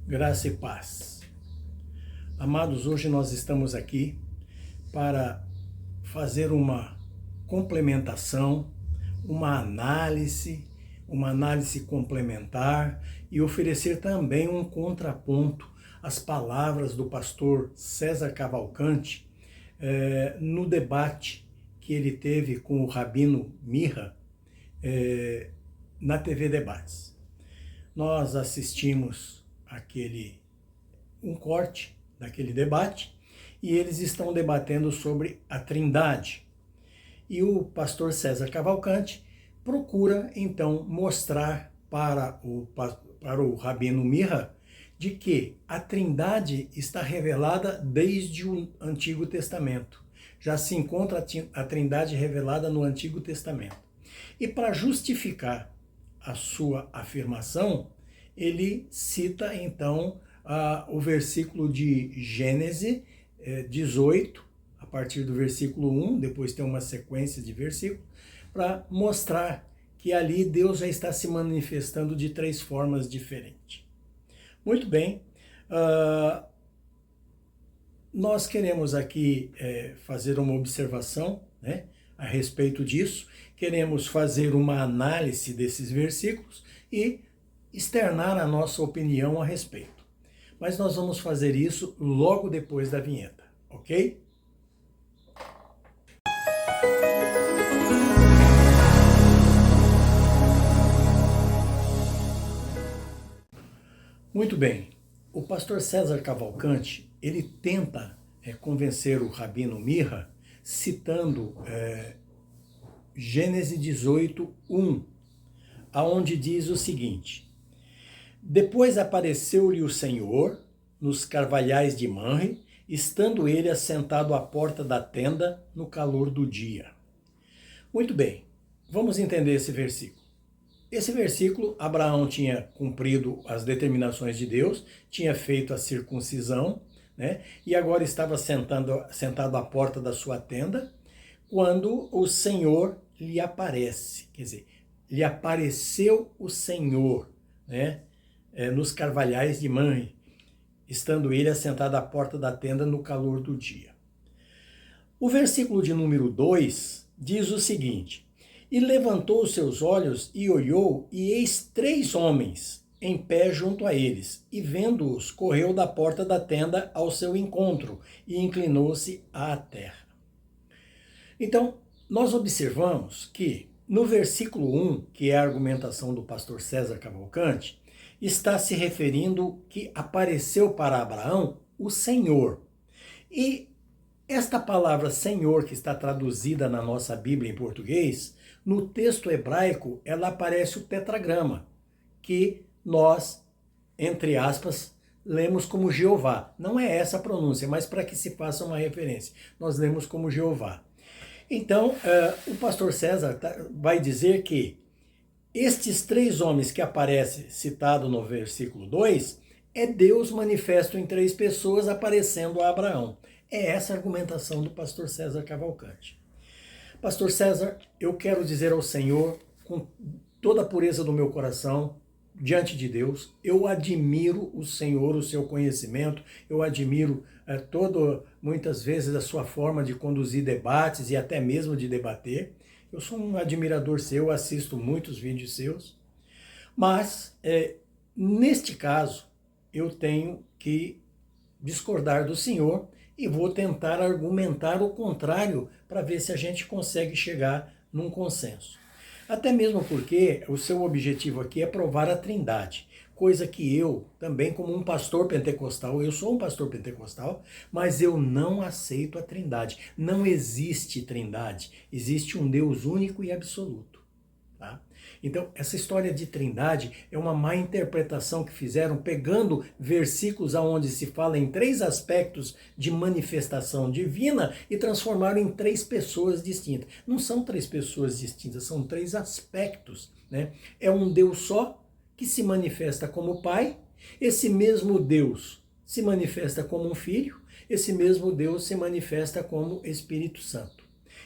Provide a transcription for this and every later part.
Graça e paz. Amados, hoje nós estamos aqui para fazer uma complementação, uma análise complementar e oferecer também um contraponto às palavras do pastor César Cavalcante no debate que ele teve com o Rabino Mirra na TV Debates. Nós assistimos um corte daquele debate e eles estão debatendo sobre a Trindade. E o pastor César Cavalcante procura então mostrar para o Rabino Mirra de que a Trindade está revelada desde o Antigo Testamento. Já se encontra a Trindade revelada no Antigo Testamento. E para justificar a sua afirmação, ele cita então o versículo de Gênesis 18, a partir do versículo 1, depois tem uma sequência de versículos, para mostrar que ali Deus já está se manifestando de três formas diferentes. Muito bem, nós queremos aqui fazer uma observação, né, a respeito disso, queremos fazer uma análise desses versículos e externar a nossa opinião a respeito. Mas nós vamos fazer isso logo depois da vinheta, ok? Muito bem. O pastor César Cavalcante, ele tenta convencer o Rabino Mirra citando Gênesis 18, 1, aonde diz o seguinte: Depois apareceu-lhe o Senhor nos carvalhais de Manre, estando ele assentado à porta da tenda no calor do dia. Muito bem, vamos entender esse versículo. Esse versículo, Abraão tinha cumprido as determinações de Deus, tinha feito a circuncisão, né? E agora estava sentado à porta da sua tenda, quando o Senhor lhe aparece. Quer dizer, lhe apareceu o Senhor, né? Nos carvalhais de Manre, estando ele assentado à porta da tenda no calor do dia. O versículo de número 2 diz o seguinte: E levantou os seus olhos e olhou, e eis 3 homens em pé junto a eles, e vendo-os, correu da porta da tenda ao seu encontro, e inclinou-se à terra. Então, nós observamos que no versículo 1, que é a argumentação do pastor César Cavalcante, está se referindo que apareceu para Abraão o Senhor. E esta palavra Senhor, que está traduzida na nossa Bíblia em português, no texto hebraico, ela aparece o tetragrama, que nós, entre aspas, lemos como Jeová. Não é essa a pronúncia, mas para que se faça uma referência, nós lemos como Jeová. Então, o pastor César vai dizer que estes 3 homens que aparecem citado no versículo 2, é Deus manifesto em 3 pessoas aparecendo a Abraão. É essa a argumentação do pastor César Cavalcante. Pastor César, eu quero dizer ao Senhor, com toda a pureza do meu coração, diante de Deus, eu admiro o Senhor, o seu conhecimento, eu admiro muitas vezes a sua forma de conduzir debates e até mesmo de debater. Eu sou um admirador seu, assisto muitos vídeos seus, mas neste caso eu tenho que discordar do senhor e vou tentar argumentar o contrário para ver se a gente consegue chegar num consenso. Até mesmo porque o seu objetivo aqui é provar a Trindade, coisa que eu, também como um pastor pentecostal, eu sou um pastor pentecostal, mas eu não aceito a Trindade. Não existe Trindade, existe um Deus único e absoluto. Tá? Então, essa história de Trindade é uma má interpretação que fizeram, pegando versículos onde se fala em 3 aspectos de manifestação divina e transformaram em 3 pessoas distintas. Não são 3 pessoas distintas, são 3 aspectos, né? É um Deus só que se manifesta como Pai, esse mesmo Deus se manifesta como um Filho, esse mesmo Deus se manifesta como Espírito Santo.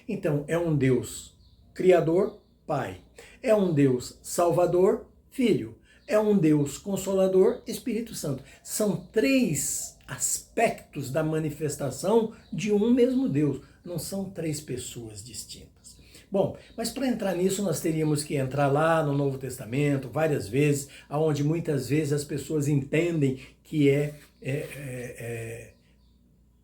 Então, é um Deus Criador, Pai. É um Deus Salvador, Filho. é um Deus Consolador, Espírito Santo. São três aspectos da manifestação de um mesmo Deus. Não são três pessoas distintas. Bom, mas para entrar nisso nós teríamos que entrar lá no Novo Testamento várias vezes, onde muitas vezes as pessoas entendem que é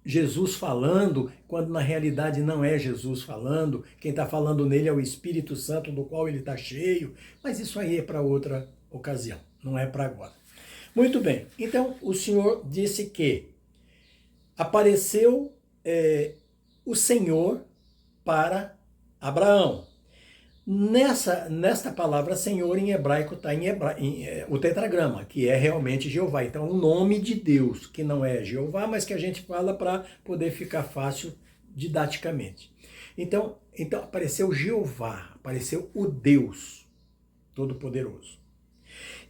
Jesus falando, quando na realidade não é Jesus falando. Quem está falando nele é o Espírito Santo, do qual ele está cheio. Mas isso aí é para outra ocasião, não é para agora. Muito bem, então o Senhor disse que apareceu o Senhor para Abraão. Nesta palavra Senhor em hebraico está o tetragrama, que é realmente Jeová. Então, o nome de Deus, que não é Jeová, mas que a gente fala para poder ficar fácil didaticamente. Então apareceu Jeová, apareceu o Deus Todo-Poderoso.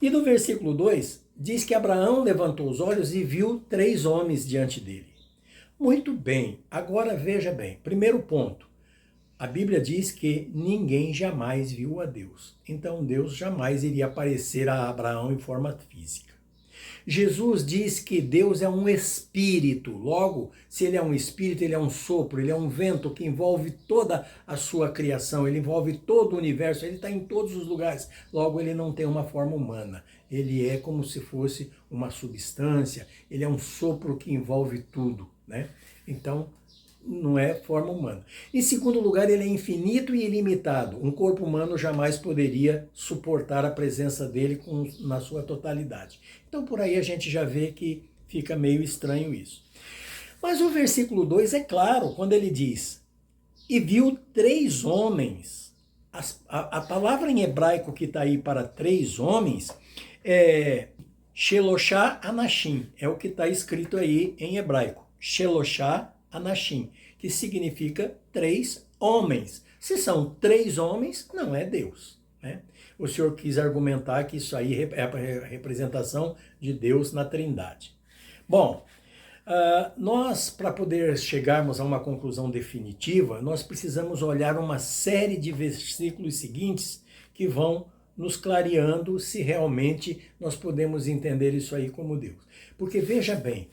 E no versículo 2, diz que Abraão levantou os olhos e viu 3 homens diante dele. Muito bem, agora veja bem, primeiro ponto. A Bíblia diz que ninguém jamais viu a Deus. Então Deus jamais iria aparecer a Abraão em forma física. Jesus diz que Deus é um espírito. Logo, se ele é um espírito, ele é um sopro, ele é um vento que envolve toda a sua criação, ele envolve todo o universo, ele está em todos os lugares. Logo, ele não tem uma forma humana. Ele é como se fosse uma substância, ele é um sopro que envolve tudo, né? Então, não é forma humana. Em segundo lugar, ele é infinito e ilimitado. Um corpo humano jamais poderia suportar a presença dele na sua totalidade. Então, por aí a gente já vê que fica meio estranho isso. Mas o versículo 2 é claro, quando ele diz, e viu 3 homens. A palavra em hebraico que está aí para 3 homens é Sheloshá Anashim. É o que está escrito aí em hebraico. Sheloshá Anashim, que significa 3 homens. Se são 3 homens, não é Deus, né? O Senhor quis argumentar que isso aí é a representação de Deus na Trindade. Bom, nós, para poder chegarmos a uma conclusão definitiva, nós precisamos olhar uma série de versículos seguintes que vão nos clareando se realmente nós podemos entender isso aí como Deus. Porque veja bem,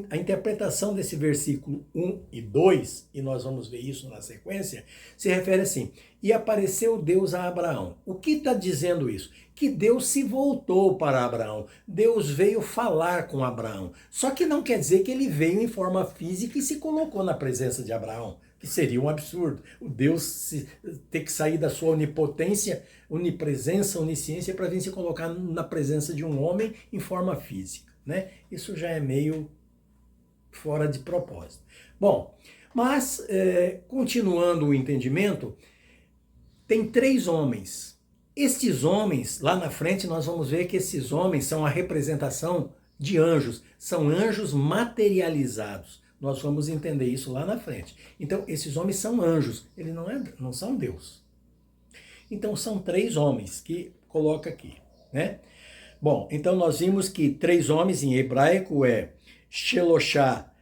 a interpretação desse versículo 1 e 2, e nós vamos ver isso na sequência, se refere assim, e apareceu Deus a Abraão. O que está dizendo isso? Que Deus se voltou para Abraão, Deus veio falar com Abraão, só que não quer dizer que ele veio em forma física e se colocou na presença de Abraão, que seria um absurdo, o Deus ter que sair da sua onipotência, onipresença, onisciência, para vir se colocar na presença de um homem em forma física, né? Isso já é meio fora de propósito. Bom, mas continuando o entendimento, tem 3 homens. Estes homens, lá na frente nós vamos ver que esses homens são a representação de anjos, são anjos materializados. Nós vamos entender isso lá na frente. Então, esses homens são anjos, eles não são Deus. Então, são 3 homens que coloca aqui, né? Bom, então nós vimos que 3 homens em hebraico é Sheloshá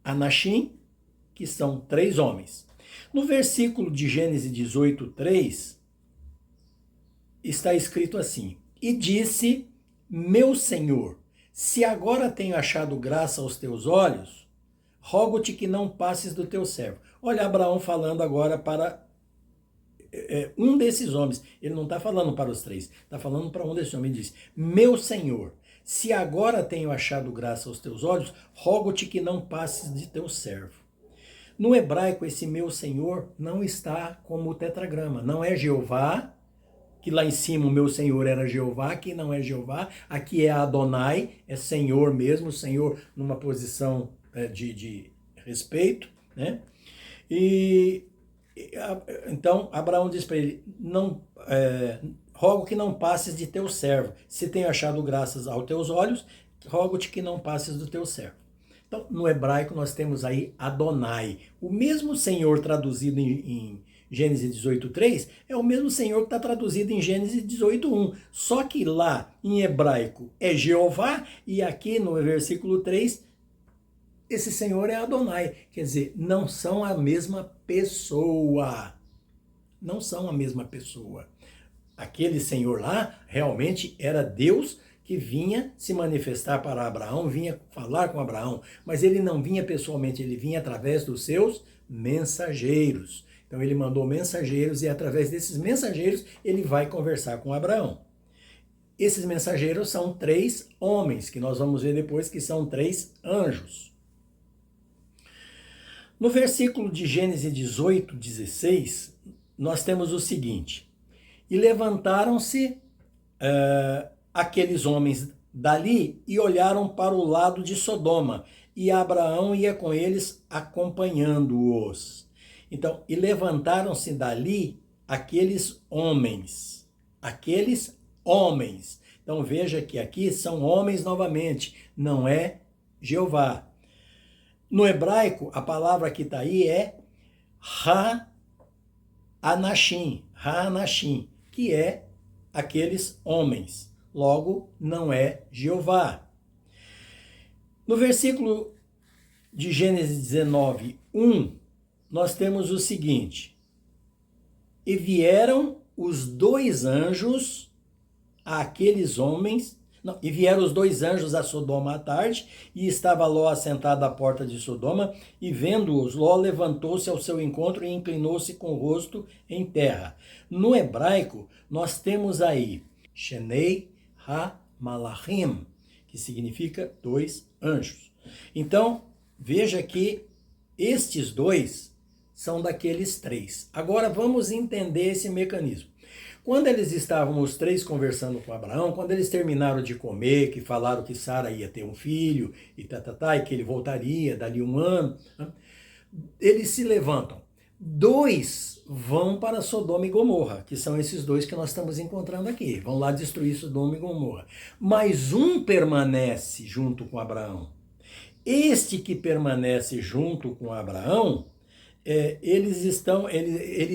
Anashim, que são 3 homens. No versículo de Gênesis 18:3, está escrito assim, e disse, meu Senhor, se agora tenho achado graça aos teus olhos, rogo-te que não passes do teu servo. Olha Abraão falando agora para um desses homens, ele não está falando para os 3, está falando para um desses homens, ele diz, meu Senhor, se agora tenho achado graça aos teus olhos, rogo-te que não passes de teu servo. No hebraico, esse meu Senhor não está como tetragrama, não é Jeová, que lá em cima o meu Senhor era Jeová, aqui não é Jeová, aqui é Adonai, é Senhor mesmo, Senhor numa posição de respeito, né? Então Abraão diz para ele, rogo que não passes de teu servo. Se tenho achado graças aos teus olhos, rogo-te que não passes do teu servo. Então, no hebraico nós temos aí Adonai. O mesmo Senhor traduzido em Gênesis 18:3 é o mesmo Senhor que está traduzido em Gênesis 18:1. Só que lá em hebraico é Jeová e aqui no versículo 3 esse Senhor é Adonai. Quer dizer, não são a mesma pessoa. Não são a mesma pessoa. aquele Senhor lá realmente era Deus que vinha se manifestar para Abraão, vinha falar com Abraão, mas ele não vinha pessoalmente, ele vinha através dos seus mensageiros. Então ele mandou mensageiros e através desses mensageiros ele vai conversar com Abraão. Esses mensageiros são 3 homens, que nós vamos ver depois que são 3 anjos. No versículo de Gênesis 18, 16, nós temos o seguinte: e levantaram-se aqueles homens dali e olharam para o lado de Sodoma, e Abraão ia com eles acompanhando-os. Então, e levantaram-se dali aqueles homens. Então veja que aqui são homens novamente, não é Jeová. No hebraico, a palavra que está aí é Ha-Anashim, que é aqueles homens. Logo, não é Jeová. No versículo de Gênesis 19, 1, nós temos o seguinte: e vieram os 2 anjos àqueles homens, e vieram os 2 anjos a Sodoma à tarde, e estava Ló assentado à porta de Sodoma, e vendo-os, Ló levantou-se ao seu encontro e inclinou-se com o rosto em terra. No hebraico, nós temos aí Shenei ha-malachim, que significa 2 anjos. Então, veja que estes 2 são daqueles 3. Agora vamos entender esse mecanismo. Quando eles estavam os 3 conversando com Abraão, quando eles terminaram de comer, que falaram que Sara ia ter um filho, e e que ele voltaria dali 1 ano, eles se levantam. 2 vão para Sodoma e Gomorra, que são esses 2 que nós estamos encontrando aqui. Vão lá destruir Sodoma e Gomorra. Mas 1 permanece junto com Abraão. Este que permanece junto com Abraão, ele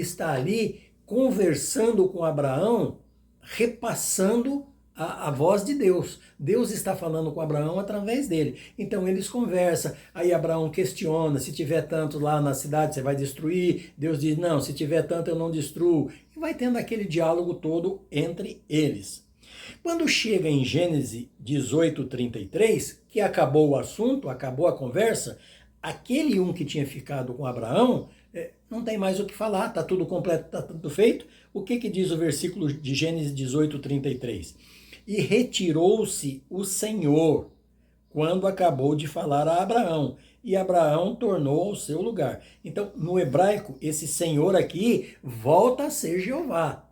está ali conversando com Abraão, repassando a voz de Deus. Deus está falando com Abraão através dele. Então eles conversam, aí Abraão questiona: se tiver tanto lá na cidade, você vai destruir? Deus diz: não, se tiver tanto eu não destruo. E vai tendo aquele diálogo todo entre eles. Quando chega em Gênesis 18, 33, que acabou o assunto, acabou a conversa, aquele que tinha ficado com Abraão, não tem mais o que falar, está tudo completo, está tudo feito. O que diz o versículo de Gênesis 18, 33? E retirou-se o Senhor quando acabou de falar a Abraão, e Abraão tornou ao seu lugar. Então, no hebraico, esse Senhor aqui volta a ser Jeová.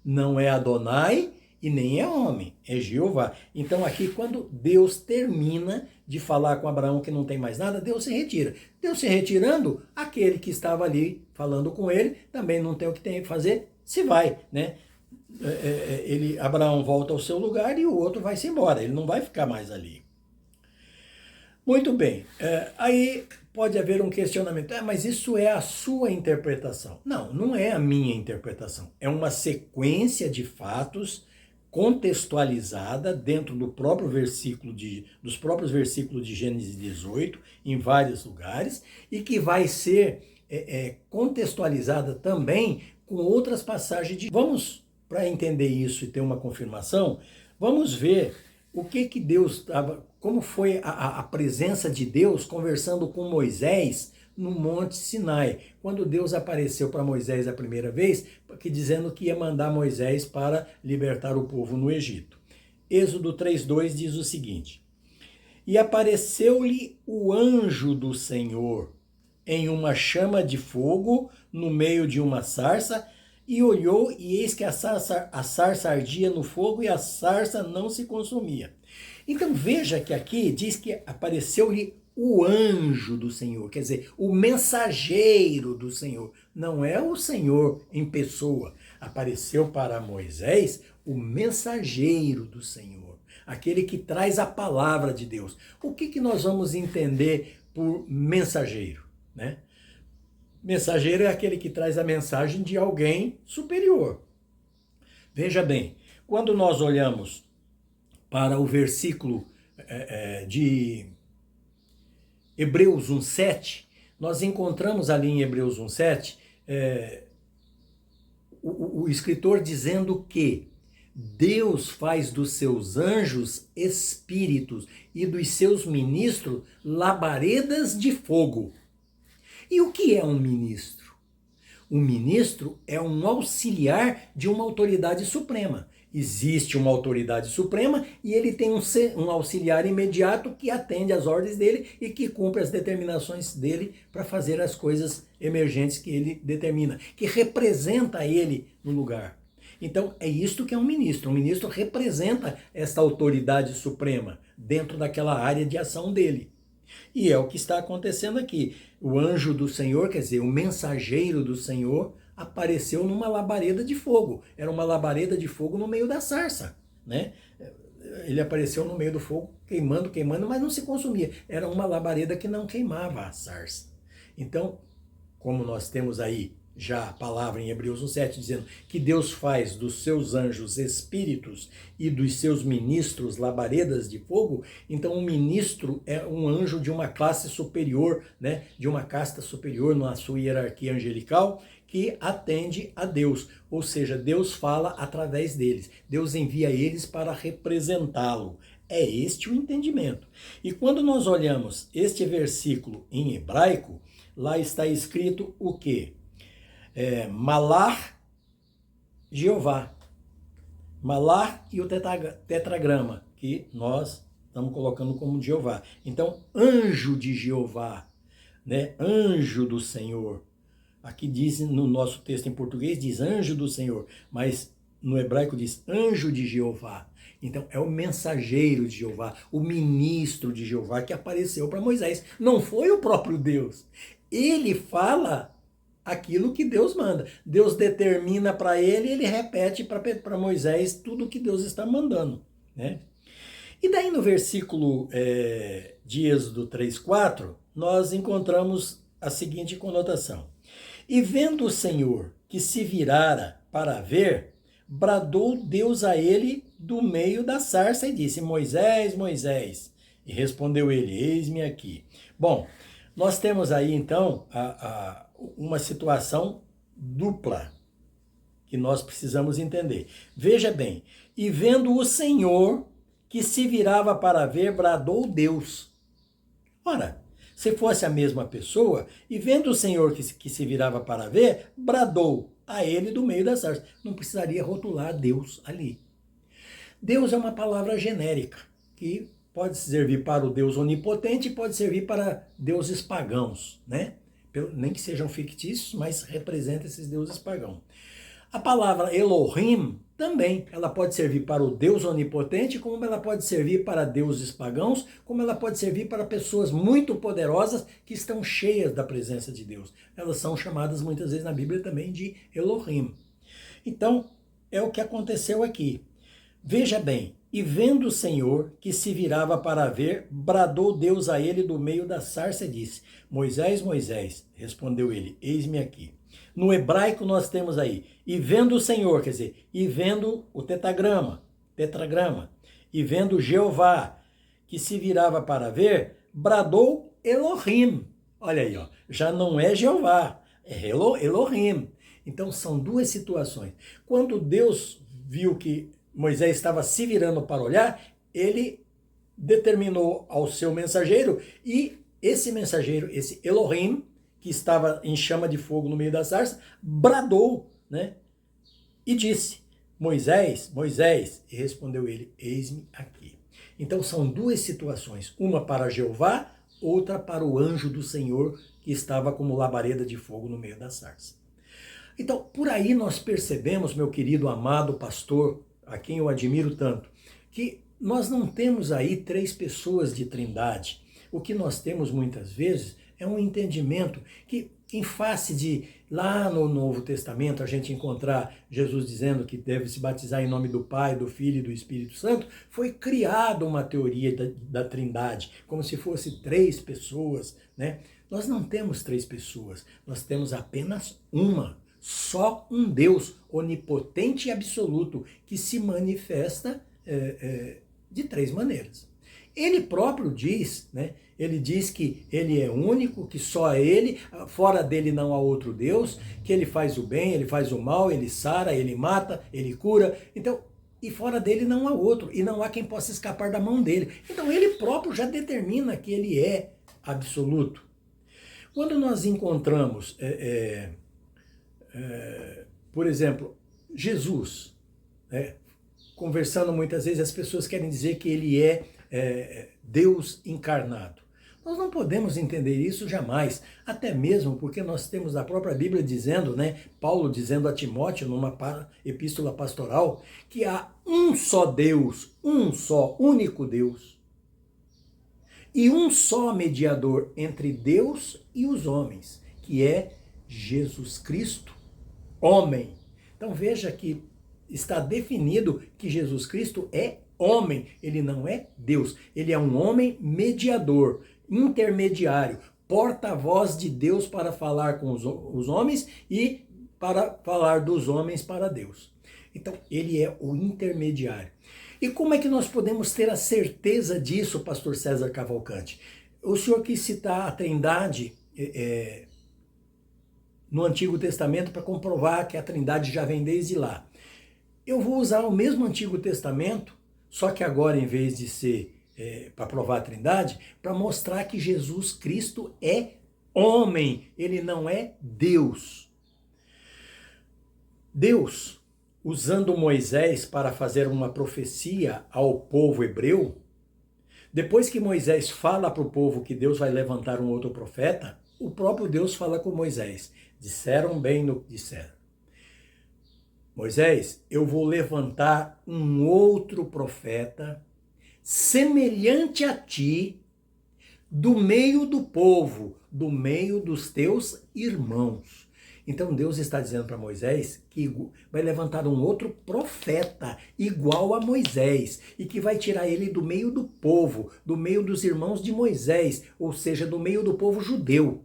Não é Adonai e nem é homem, é Jeová. Então aqui, quando Deus termina de falar com Abraão que não tem mais nada, Deus se retira. Deus se retirando, aquele que estava ali falando com ele também não tem o que tem que fazer, se vai, né? Abraão volta ao seu lugar e o outro vai-se embora, ele não vai ficar mais ali. Muito bem, aí pode haver um questionamento: mas isso é a sua interpretação. Não, não é a minha interpretação, é uma sequência de fatos contextualizada dentro do próprio dos próprios versículos de Gênesis 18, em vários lugares, e que vai ser contextualizada também com outras passagens. Vamos, para entender isso e ter uma confirmação, vamos ver o que Deus estava, como foi a presença de Deus conversando com Moisés no Monte Sinai, quando Deus apareceu para Moisés a primeira vez, dizendo que ia mandar Moisés para libertar o povo no Egito. Êxodo 3:2 diz o seguinte: e apareceu-lhe o anjo do Senhor em uma chama de fogo no meio de uma sarça, e olhou, e eis que a sarça ardia no fogo, e a sarça não se consumia. Então veja que aqui diz que apareceu-lhe o anjo do Senhor, quer dizer, o mensageiro do Senhor. Não é o Senhor em pessoa. Apareceu para Moisés o mensageiro do Senhor, aquele que traz a palavra de Deus. O que nós vamos entender por mensageiro, né? Mensageiro é aquele que traz a mensagem de alguém superior. Veja bem, quando nós olhamos para o versículo de Hebreus 1:7, nós encontramos ali em Hebreus 1:7 o escritor dizendo que Deus faz dos seus anjos espíritos e dos seus ministros labaredas de fogo. E o que é um ministro? Um ministro é um auxiliar de uma autoridade suprema. Existe uma autoridade suprema e ele tem um auxiliar imediato que atende às ordens dele e que cumpre as determinações dele para fazer as coisas emergentes que ele determina, que representa ele no lugar. Então é isto que é um ministro. Um ministro representa essa autoridade suprema dentro daquela área de ação dele. E é o que está acontecendo aqui. O anjo do Senhor, quer dizer, o mensageiro do Senhor, apareceu numa labareda de fogo. Era uma labareda de fogo no meio da sarça, né? Ele apareceu no meio do fogo, queimando, mas não se consumia. Era uma labareda que não queimava a sarça. Então, como nós temos aí já a palavra em Hebreus 1,7 dizendo que Deus faz dos seus anjos espíritos e dos seus ministros labaredas de fogo, então um ministro é um anjo de uma classe superior, né, de uma casta superior na sua hierarquia angelical, que atende a Deus, ou seja, Deus fala através deles, Deus envia eles para representá-lo. É este o entendimento. E quando nós olhamos este versículo em hebraico, lá está escrito o quê? Malar, Jeová. Malar e o tetragrama, que nós estamos colocando como Jeová. Então, anjo de Jeová, né? Anjo do Senhor. Aqui diz, no nosso texto em português, diz anjo do Senhor, mas no hebraico diz anjo de Jeová. Então, é o mensageiro de Jeová, o ministro de Jeová que apareceu para Moisés. Não foi o próprio Deus. Ele fala aquilo que Deus manda. Deus determina para ele e ele repete para Moisés tudo o que Deus está mandando, né? E daí no versículo de Êxodo 3,4, nós encontramos a seguinte conotação. E vendo o Senhor que se virara para ver, bradou Deus a ele do meio da sarça e disse, Moisés, Moisés. E respondeu ele, eis-me aqui. Bom, nós temos aí então uma situação dupla que nós precisamos entender. Veja bem, e vendo o Senhor que se virava para ver, bradou Deus. Ora, se fosse a mesma pessoa, e vendo o Senhor que se virava para ver, bradou a ele do meio da sarça. Não precisaria rotular Deus ali. Deus é uma palavra genérica, que pode servir para o Deus onipotente e pode servir para deuses pagãos, né? Nem que sejam fictícios, mas representa esses deuses pagãos. A palavra Elohim também, ela pode servir para o Deus onipotente, como ela pode servir para deuses pagãos, como ela pode servir para pessoas muito poderosas que estão cheias da presença de Deus. Elas são chamadas muitas vezes na Bíblia também de Elohim. Então, é o que aconteceu aqui. Veja bem, e vendo o Senhor que se virava para ver, bradou Deus a ele do meio da sarça e disse, Moisés, Moisés, respondeu ele, eis-me aqui. No hebraico nós temos aí, e vendo o Senhor, quer dizer, e vendo o tetragrama, e vendo Jeová que se virava para ver, bradou Elohim. Olha aí, ó, já não é Jeová, é Elohim. Então são duas situações. Quando Deus viu que Moisés estava se virando para olhar, ele determinou ao seu mensageiro e esse mensageiro, esse Elohim, que estava em chama de fogo no meio da sarça, bradou, né? E disse, Moisés, Moisés, e respondeu ele, eis-me aqui. Então são duas situações, uma para Jeová, outra para o anjo do Senhor, que estava como labareda de fogo no meio da sarça. Então, por aí nós percebemos, meu querido amado pastor, a quem eu admiro tanto, que nós não temos aí três pessoas de trindade. O que nós temos muitas vezes é um entendimento que, em face de, lá no Novo Testamento, a gente encontrar Jesus dizendo que deve se batizar em nome do Pai, do Filho e do Espírito Santo, foi criada uma teoria da trindade, como se fosse três pessoas, né? Nós não temos três pessoas, nós temos apenas uma. Só um Deus onipotente e absoluto que se manifesta de três maneiras. Ele próprio diz, né? Ele diz que ele é único, que só ele, fora dele não há outro Deus, que ele faz o bem, ele faz o mal, ele sara, ele mata, ele cura. Então, e fora dele não há outro, e não há quem possa escapar da mão dele. Então, ele próprio já determina que ele é absoluto. Quando nós encontramos, por exemplo, Jesus, né? Conversando muitas vezes, as pessoas querem dizer que ele é Deus encarnado. Nós não podemos entender isso jamais, até mesmo porque nós temos a própria Bíblia dizendo, né, Paulo dizendo a Timóteo, numa epístola pastoral, que há um só Deus, um só, único Deus, e um só mediador entre Deus e os homens, que é Jesus Cristo, homem. Então veja que está definido que Jesus Cristo é homem, ele não é Deus, ele é um homem mediador, intermediário, porta-voz de Deus para falar com os homens e para falar dos homens para Deus. Então, ele é o intermediário. E como é que nós podemos ter a certeza disso, pastor César Cavalcante? O senhor quis citar a Trindade no Antigo Testamento para comprovar que a Trindade já vem desde lá. Eu vou usar o mesmo Antigo Testamento, só que agora, em vez de ser para provar a Trindade, para mostrar que Jesus Cristo é homem, ele não é Deus. Deus, usando Moisés para fazer uma profecia ao povo hebreu, depois que Moisés fala para o povo que Deus vai levantar um outro profeta, o próprio Deus fala com Moisés. Disseram bem no que disseram. Moisés, eu vou levantar um outro profeta semelhante a ti, do meio do povo, do meio dos teus irmãos. Então Deus está dizendo para Moisés que vai levantar um outro profeta igual a Moisés e que vai tirar ele do meio do povo, do meio dos irmãos de Moisés, ou seja, do meio do povo judeu.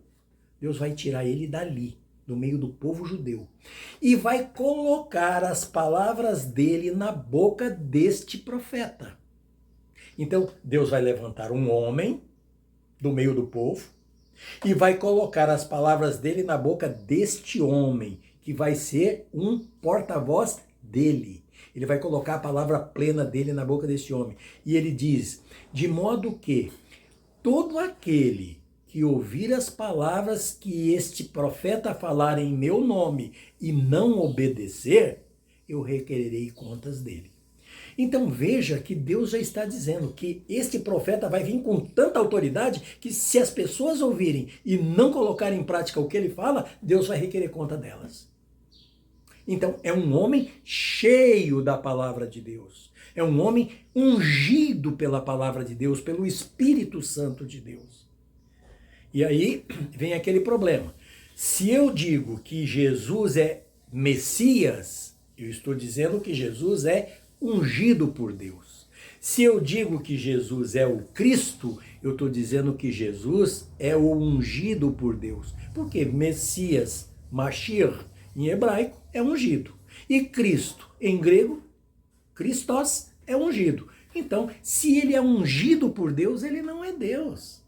Deus vai tirar ele dali, do meio do povo judeu, e vai colocar as palavras dele na boca deste profeta. Então, Deus vai levantar um homem do meio do povo e vai colocar as palavras dele na boca deste homem, que vai ser um porta-voz dele. Ele vai colocar a palavra plena dele na boca deste homem. E ele diz, de modo que todo aquele que ouvir as palavras que este profeta falar em meu nome e não obedecer, eu requererei contas dele. Então veja que Deus já está dizendo que este profeta vai vir com tanta autoridade que se as pessoas ouvirem e não colocarem em prática o que ele fala, Deus vai requerer conta delas. Então é um homem cheio da palavra de Deus. É um homem ungido pela palavra de Deus, pelo Espírito Santo de Deus. E aí vem aquele problema. Se eu digo que Jesus é Messias, eu estou dizendo que Jesus é ungido por Deus. Se eu digo que Jesus é o Cristo, eu estou dizendo que Jesus é o ungido por Deus. Porque Messias, Mashiach, em hebraico, é ungido. E Cristo, em grego, Christos, é ungido. Então, se ele é ungido por Deus, ele não é Deus.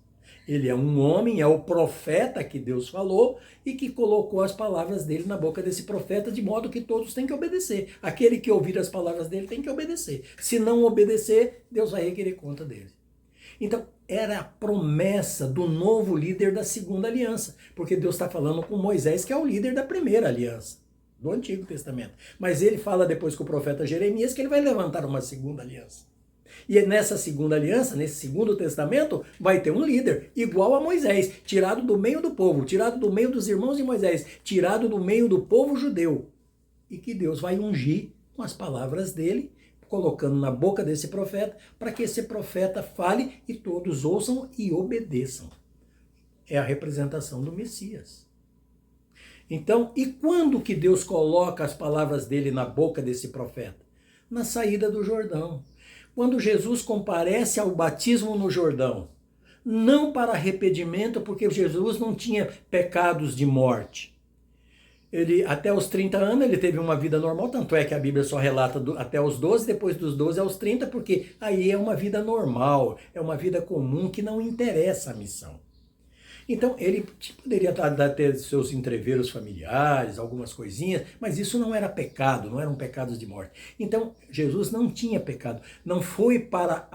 Ele é um homem, é o profeta que Deus falou e que colocou as palavras dele na boca desse profeta, de modo que todos têm que obedecer. Aquele que ouvir as palavras dele tem que obedecer. Se não obedecer, Deus vai requerer conta dele. Então, era a promessa do novo líder da segunda aliança, porque Deus está falando com Moisés, que é o líder da primeira aliança, do Antigo Testamento. Mas ele fala depois com o profeta Jeremias que ele vai levantar uma segunda aliança. E nessa segunda aliança, nesse segundo testamento, vai ter um líder igual a Moisés, tirado do meio do povo, tirado do meio dos irmãos de Moisés, tirado do meio do povo judeu. E que Deus vai ungir com as palavras dele, colocando na boca desse profeta, para que esse profeta fale e todos ouçam e obedeçam. É a representação do Messias. Então, e quando que Deus coloca as palavras dele na boca desse profeta? Na saída do Jordão. Quando Jesus comparece ao batismo no Jordão, não para arrependimento, porque Jesus não tinha pecados de morte. Ele, até os 30 anos ele teve uma vida normal, tanto é que a Bíblia só relata até os 12, depois dos 12 aos 30, porque aí é uma vida normal, é uma vida comum que não interessa a missão. Então ele poderia ter seus entreveros familiares, algumas coisinhas, mas isso não era pecado, não eram pecados de morte. Então Jesus não tinha pecado, não foi para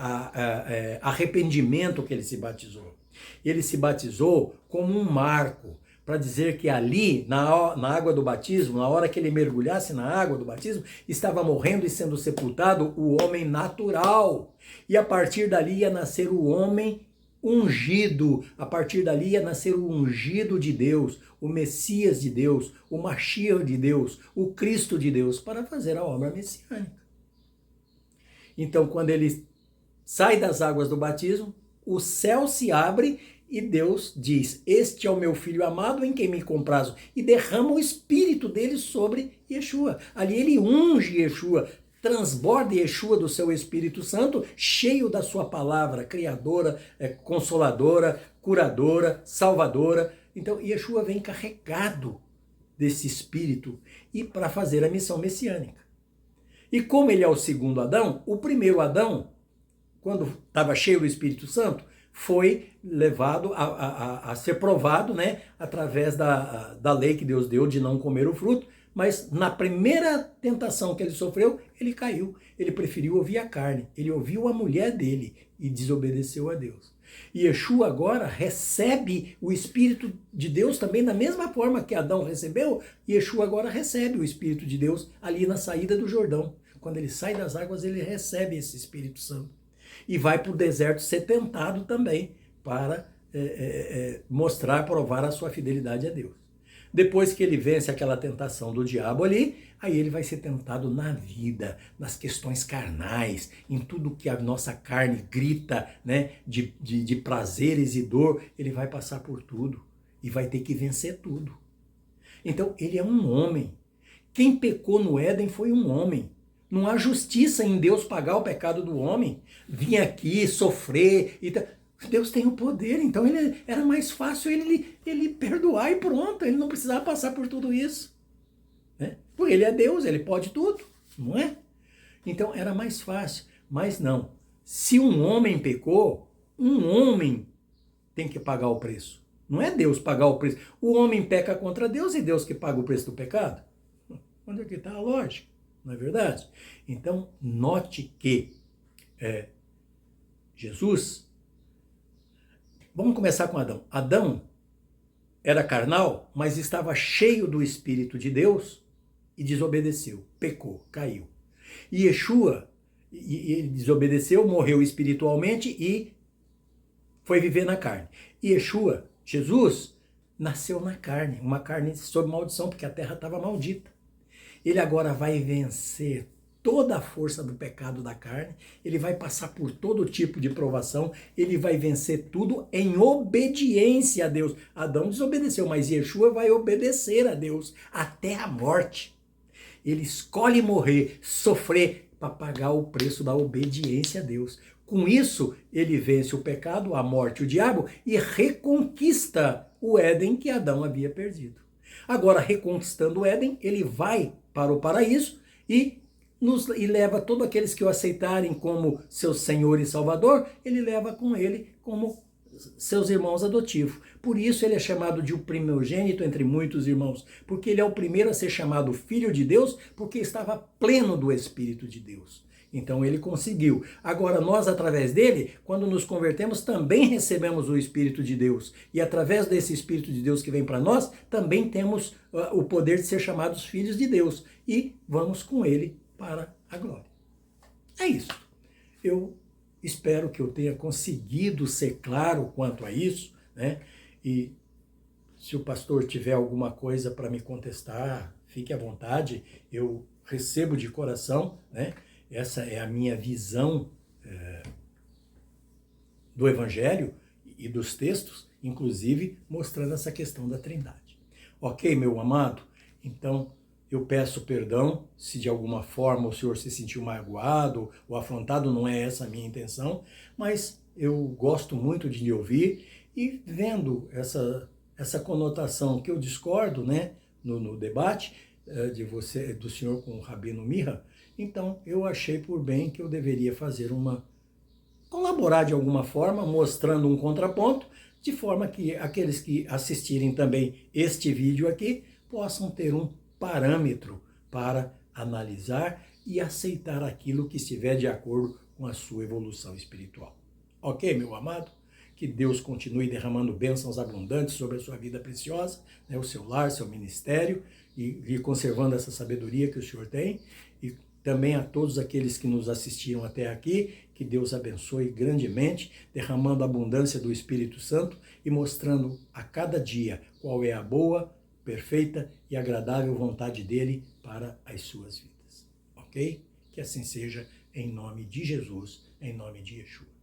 arrependimento que ele se batizou. Ele se batizou como um marco, para dizer que ali, na água do batismo, na hora que ele mergulhasse na água do batismo, estava morrendo e sendo sepultado o homem natural. E a partir dali ia nascer o homem ungido, a partir dali ia nascer o ungido de Deus, o Messias de Deus, o Mashiach de Deus, o Cristo de Deus, para fazer a obra messiânica. Então, quando ele sai das águas do batismo, o céu se abre e Deus diz: este é o meu filho amado em quem me comprazo, e derrama o espírito dele sobre Yeshua. Ali ele unge Yeshua, transborda Yeshua do seu Espírito Santo, cheio da sua palavra criadora, consoladora, curadora, salvadora. Então Yeshua vem carregado desse Espírito e para fazer a missão messiânica. E como ele é o segundo Adão, o primeiro Adão, quando estava cheio do Espírito Santo, foi levado a ser provado, né, através da lei que Deus deu de não comer o fruto. Mas na primeira tentação que ele sofreu, ele caiu. Ele preferiu ouvir a carne. Ele ouviu a mulher dele e desobedeceu a Deus. E Yeshua agora recebe o Espírito de Deus também da mesma forma que Adão recebeu. Yeshua agora recebe o Espírito de Deus ali na saída do Jordão. Quando ele sai das águas, ele recebe esse Espírito Santo. E vai para o deserto ser tentado também para mostrar, provar a sua fidelidade a Deus. Depois que ele vence aquela tentação do diabo ali, aí ele vai ser tentado na vida, nas questões carnais, em tudo que a nossa carne grita, né, de prazeres e dor, ele vai passar por tudo e vai ter que vencer tudo. Então ele é um homem. Quem pecou no Éden foi um homem. Não há justiça em Deus pagar o pecado do homem. Vir aqui, sofrer e tal. Deus tem o poder, então era mais fácil ele perdoar e pronto, ele não precisava passar por tudo isso. Né? Porque ele é Deus, ele pode tudo, não é? Então era mais fácil, mas não. Se um homem pecou, um homem tem que pagar o preço. Não é Deus pagar o preço. O homem peca contra Deus e Deus que paga o preço do pecado. Onde é que está a lógica? Não é verdade? Então, note que Jesus... Vamos começar com Adão. Adão era carnal, mas estava cheio do Espírito de Deus e desobedeceu, pecou, caiu. E Yeshua, ele desobedeceu, morreu espiritualmente e foi viver na carne. E Yeshua, Jesus, nasceu na carne, uma carne sob maldição, porque a terra estava maldita. Ele agora vai vencer toda a força do pecado da carne, ele vai passar por todo tipo de provação, ele vai vencer tudo em obediência a Deus. Adão desobedeceu, mas Yeshua vai obedecer a Deus até a morte. Ele escolhe morrer, sofrer, para pagar o preço da obediência a Deus. Com isso, ele vence o pecado, a morte, o diabo e reconquista o Éden que Adão havia perdido. Agora, reconquistando o Éden, ele vai para o paraíso e leva todos aqueles que o aceitarem como seu Senhor e Salvador, ele leva com ele como seus irmãos adotivos. Por isso ele é chamado de o primogênito entre muitos irmãos, porque ele é o primeiro a ser chamado filho de Deus, porque estava pleno do Espírito de Deus. Então ele conseguiu. Agora nós, através dele, quando nos convertemos, também recebemos o Espírito de Deus. E através desse Espírito de Deus que vem para nós, também temos o poder de ser chamados filhos de Deus. E vamos com ele para a glória. É isso. Eu espero que eu tenha conseguido ser claro quanto a isso, né? E se o pastor tiver alguma coisa para me contestar, fique à vontade, eu recebo de coração, né? Essa é a minha visão do Evangelho e dos textos, inclusive mostrando essa questão da Trindade. Ok, meu amado? Então, eu peço perdão se de alguma forma o senhor se sentiu magoado ou afrontado, não é essa a minha intenção, mas eu gosto muito de lhe ouvir e vendo essa conotação que eu discordo, né, no debate do senhor com o Rabino Mirra, então eu achei por bem que eu deveria fazer colaborar de alguma forma, mostrando um contraponto, de forma que aqueles que assistirem também este vídeo aqui possam ter um parâmetro para analisar e aceitar aquilo que estiver de acordo com a sua evolução espiritual. Ok, meu amado? Que Deus continue derramando bênçãos abundantes sobre a sua vida preciosa, né, o seu lar, seu ministério, e conservando essa sabedoria que o Senhor tem. E também a todos aqueles que nos assistiram até aqui, que Deus abençoe grandemente, derramando a abundância do Espírito Santo e mostrando a cada dia qual é a boa, perfeita e agradável vontade dele para as suas vidas. Ok? Que assim seja, em nome de Jesus, em nome de Yeshua.